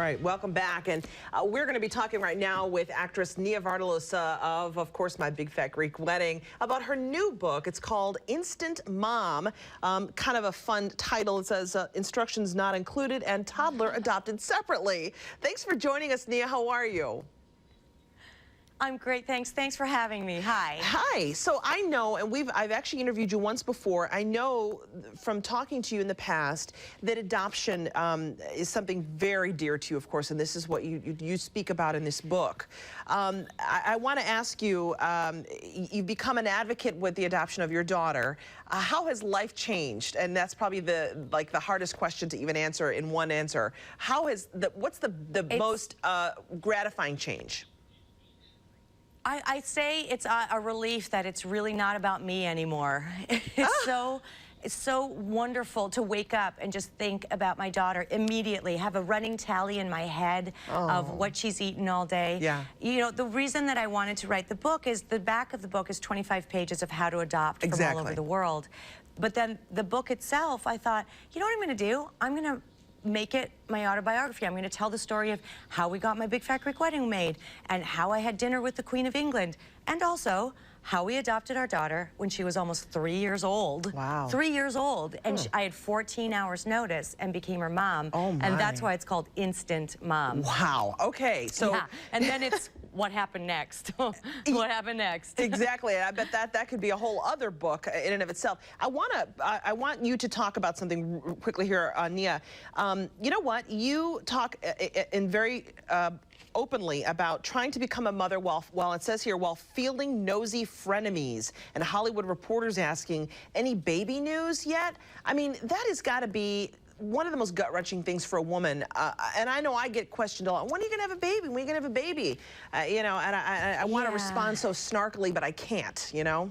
All right, welcome back, and we're going to be talking right now with actress Nia Vardalos of course, My Big Fat Greek Wedding, about her new book. It's called Instant Mom, kind of a fun title. It says instructions not included and toddler adopted separately. Thanks for joining us, Nia. How are you? I'm great, thanks. Thanks for having me. Hi. Hi. So I know, and I've actually interviewed you once before. I know from talking to you in the past that adoption is something very dear to you, of course, and this is what you speak about in this book. I want to ask you, you've become an advocate with the adoption of your daughter. How has life changed? And that's probably the hardest question to even answer in one answer. What's the most gratifying change? I say it's a relief that it's really not about me anymore. It's so wonderful to wake up and just think about my daughter immediately, have a running tally in my head of what she's eaten all day. Yeah. You know, the reason that I wanted to write the book is the back of the book is 25 pages of how to adopt from all over the world. But then the book itself, I thought, you know what I'm going to do? I'm going to make it my autobiography. I'm going to tell the story of how we got My Big Fat Greek Wedding made, and how I had dinner with the Queen of England, and also how we adopted our daughter when she was almost 3 years old. Wow. 3 years old. And I had 14 hours notice and became her mom. Oh my. And that's why it's called Instant Mom. Wow. Okay. So. Yeah. And then it's what happened next? What happened next? Exactly. I bet that could be a whole other book in and of itself. I want you to talk about something quickly here, Nia. You know what? You talk in very openly about trying to become a mother while it says here, while fielding nosy frenemies and Hollywood reporters asking, any baby news yet? I mean, that has got to be one of the most gut-wrenching things for a woman. And I know I get questioned a lot. When are you going to have a baby? When are you going to have a baby? You know, and I want to respond so snarkily, but I can't, you know?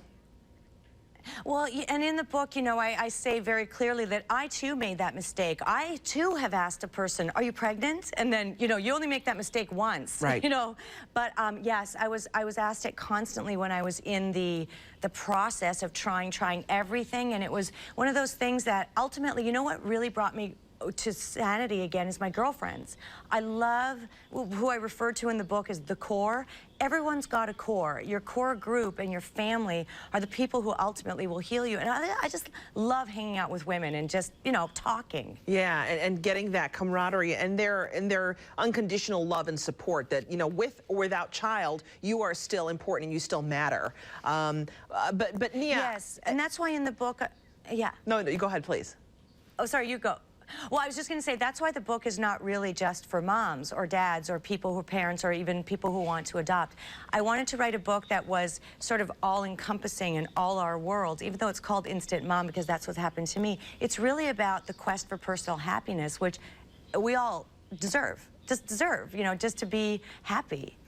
Well, and in the book, you know, I say very clearly that I, too, made that mistake. I, too, have asked a person, are you pregnant? And then, you know, you only make that mistake once. Right. You know, but yes, I was asked it constantly when I was in the process of trying everything. And it was one of those things that ultimately, you know what really brought me to sanity again is my girlfriends. I love, who I refer to in the book as the core. Everyone's got a core. Your core group and your family are the people who ultimately will heal you. And I just love hanging out with women and just, you know, talking. Yeah, and getting that camaraderie and their unconditional love and support that, you know, with or without child, you are still important and you still matter. But Nia. Yes, and that's why in the book, yeah. No, you go ahead, please. Oh, sorry, you go. Well, I was just going to say, that's why the book is not really just for moms or dads or people who are parents or even people who want to adopt. I wanted to write a book that was sort of all-encompassing in all our worlds, even though it's called Instant Mom because that's what happened to me. It's really about the quest for personal happiness, which we all deserve, you know, just to be happy. Yeah.